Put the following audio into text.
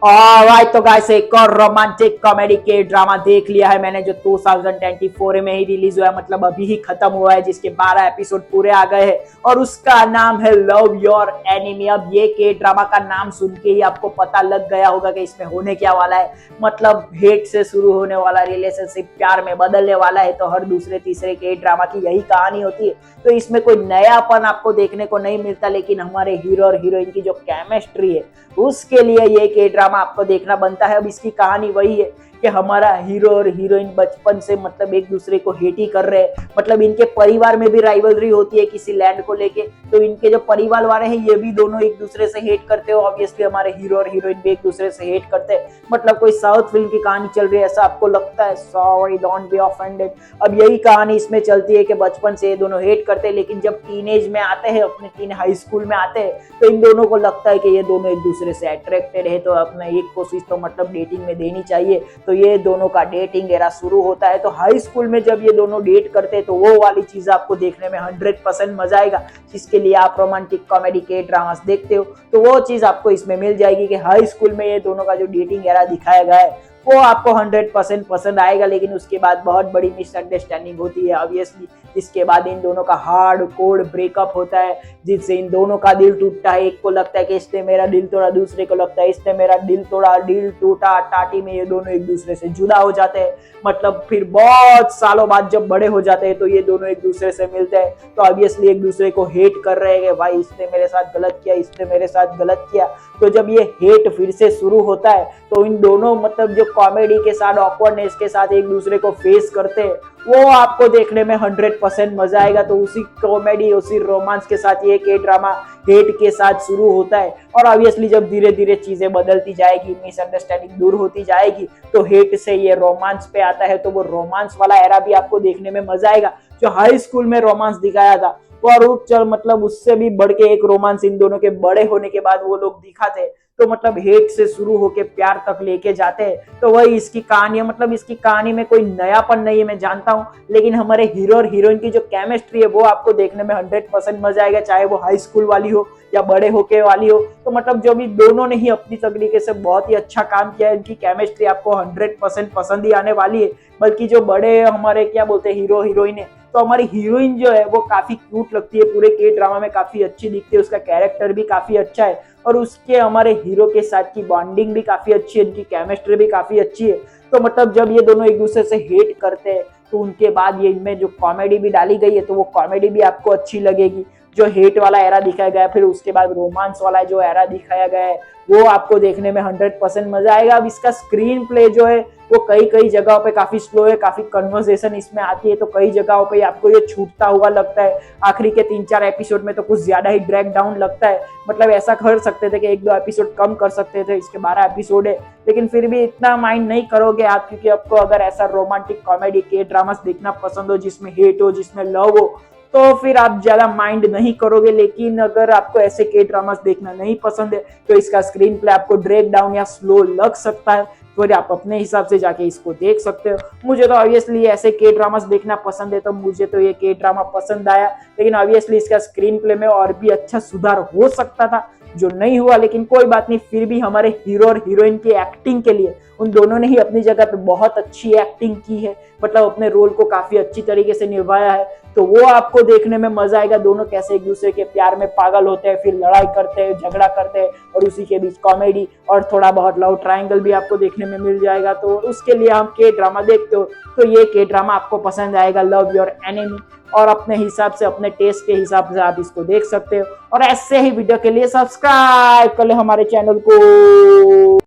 Alright, तो guys एक और रोमांटिक कॉमेडी के ड्रामा देख लिया है मैंने जो 2024 में ही रिलीज हुआ है, मतलब अभी ही खत्म हुआ है, जिसके 12 एपिसोड पूरे आ गए हैं और उसका नाम है लव योर एनिमी। अब ये के ड्रामा का नाम सुन के ही आपको पता लग गया होगा कि इसमें होने क्या वाला है। मतलब हेट से शुरू होने वाला रिलेशनशिप प्यार में बदलने वाला है, तो हर दूसरे तीसरे के ड्रामा की यही कहानी होती है। तो इसमें कोई नयापन आपको देखने को नहीं मिलता, लेकिन हमारे हीरो और हीरोइन की जो केमिस्ट्री है उसके लिए ये के ड्रामा आपको देखना बनता है। अब इसकी कहानी वही है कि हमारा हीरो और हीरोइन बचपन से मतलब एक दूसरे को हेट ही कर रहे हैं। मतलब इनके परिवार में भी राइवलरी होती है किसी लैंड को लेके, तो इनके जो परिवार वाले हैं ये भी दोनों एक दूसरे से हेट करते हो। ऑब्वियसली हमारे हीरो और हीरोइन भी एक दूसरे से हेट करते हैं। मतलब कोई साउथ फिल्म की कहानी चल रही है ऐसा आपको लगता है, सॉरी डोंट बी ऑफेंडेड। अब यही कहानी इसमें चलती है कि बचपन से ये दोनों हेट करते हैं, लेकिन जब टीनेज में आते हैं, अपने टीन हाई स्कूल में आते हैं, तो इन दोनों को लगता है कि ये दोनों एक दूसरे से अट्रैक्टेड है, तो अपना एक कोशिश तो मतलब डेटिंग में देनी चाहिए। तो ये दोनों का डेटिंग एरा शुरू होता है। तो हाई स्कूल में जब ये दोनों डेट करते हैं तो वो वाली चीज आपको देखने में 100% मजा आएगा, जिसके लिए आप रोमांटिक कॉमेडी के ड्रामास देखते हो तो वो चीज आपको इसमें मिल जाएगी कि हाई स्कूल में ये दोनों का जो डेटिंग एरा दिखाया गया है वो आपको 100% पसंद आएगा। लेकिन उसके बाद बहुत बड़ी मिसअंडरस्टैंडिंग होती है ऑब्वियसली। इसके बाद इन दोनों का हार्ड कोर ब्रेकअप होता है, जिससे इन दोनों का दिल टूटता है। एक को लगता है कि इसने मेरा दिल तोड़ा, दूसरे को लगता है इसने मेरा दिल तोड़ा। दिल टूटा टाटी में ये दोनों एक दूसरे से जुदा हो जाते हैं। मतलब फिर बहुत सालों बाद जब बड़े हो जाते हैं तो ये दोनों एक दूसरे से मिलते हैं, तो ऑब्वियसली एक दूसरे को हेट कर रहे हैं, भाई इसने मेरे साथ गलत किया, इसने मेरे साथ गलत किया। तो जब ये हेट फिर से शुरू होता है तो इन दोनों मतलब जो कॉमेडी के साथ ऑकवर्डनेस के साथ एक दूसरे को फेस करते हैं वो आपको देखने में 100% मजा आएगा। तो उसी कॉमेडी उसी रोमांस के साथ ये के ड्रामा हेट के साथ शुरू होता है, और ऑब्वियसली जब धीरे धीरे चीजें बदलती जाएगी, मिसअंडरस्टैंडिंग दूर होती जाएगी, तो हेट से ये रोमांस पे आता है। तो वो रोमांस वाला एरा भी आपको देखने में मजा आएगा। जो हाई स्कूल में रोमांस दिखाया था और चल मतलब उससे भी बढ़ के एक रोमांस इन दोनों के बड़े होने के बाद वो लोग दिखाते, तो मतलब हेट से शुरू होके प्यार तक लेके जाते हैं। तो वही इसकी कहानी है। मतलब इसकी कहानी में कोई नयापन नहीं है, मैं जानता हूँ, लेकिन हमारे हीरो और हीरोइन की जो केमिस्ट्री है वो आपको देखने में 100% मजा आएगा, चाहे वो हाई स्कूल वाली हो या बड़े होके वाली हो। तो मतलब जो भी दोनों ने ही अपनी तरीके से बहुत ही अच्छा काम किया है, इनकी केमिस्ट्री आपको 100% पसंद ही आने वाली है। बल्कि जो बड़े हमारे क्या बोलते हैं हीरो हीरोइन है, तो हमारी हीरोइन जो है वो काफी क्यूट लगती है, पूरे के ड्रामा में काफी अच्छी दिखती है, उसका कैरेक्टर भी काफी अच्छा है, और उसके हमारे हीरो के साथ की बॉन्डिंग भी काफी अच्छी है, इनकी केमिस्ट्री भी काफी अच्छी है। तो मतलब जब ये दोनों एक दूसरे से हेट करते हैं तो उनके बाद ये इनमें जो कॉमेडी भी डाली गई है तो वो कॉमेडी भी आपको अच्छी लगेगी। जो हेट वाला एरा दिखाया गया है, फिर उसके बाद रोमांस वाला जो एरा दिखाया गया है वो आपको देखने में 100% मजा आएगा। अब इसका स्क्रीन प्ले जो है वो कई कई जगहों पे काफी स्लो है, काफी कन्वर्सेशन इसमें आती है, तो कई जगहों पे आपको ये छूटता हुआ लगता है। आखिरी के 3-4 एपिसोड में तो कुछ ज्यादा ही ड्रैग डाउन लगता है। मतलब ऐसा कर सकते थे कि 1-2 एपिसोड कम कर सकते थे, इसके 12 एपिसोड है, लेकिन फिर भी इतना माइंड नहीं करोगे आप, क्योंकि आपको अगर ऐसा रोमांटिक कॉमेडी के ड्रामास देखना पसंद हो जिसमें हेट हो, जिसमें लव हो, तो फिर आप ज्यादा माइंड नहीं करोगे। लेकिन अगर आपको ऐसे के ड्रामास देखना नहीं पसंद है तो इसका स्क्रीन प्ले आपको ड्रैग डाउन या स्लो लग सकता है, तो आप अपने हिसाब से जाके इसको देख सकते हो। मुझे तो ऑब्वियसली ऐसे के ड्रामास देखना पसंद है, तो मुझे तो ये के ड्रामा पसंद आया। लेकिन ऑब्वियसली इसका स्क्रीन प्ले में और भी अच्छा सुधार हो सकता था, जो नहीं हुआ, लेकिन कोई बात नहीं। फिर भी हमारे हीरो और हीरोइन की एक्टिंग के लिए उन दोनों ने ही अपनी जगह पे बहुत अच्छी एक्टिंग की है, मतलब अपने रोल को काफी अच्छी तरीके से निभाया है। तो वो आपको देखने में मजा आएगा, दोनों कैसे एक दूसरे के प्यार में पागल होते हैं, फिर लड़ाई करते हैं, झगड़ा करते हैं, और उसी के बीच कॉमेडी और थोड़ा बहुत लव ट्रायंगल भी आपको देखने में मिल जाएगा। तो उसके लिए हम के ड्रामा देखते हो तो ये के ड्रामा आपको पसंद आएगा, लव योर एनिमी। और अपने हिसाब से, अपने टेस्ट के हिसाब से आप इसको देख सकते हो। और ऐसे ही वीडियो के लिए सब्सक्राइब कर ले हमारे चैनल को।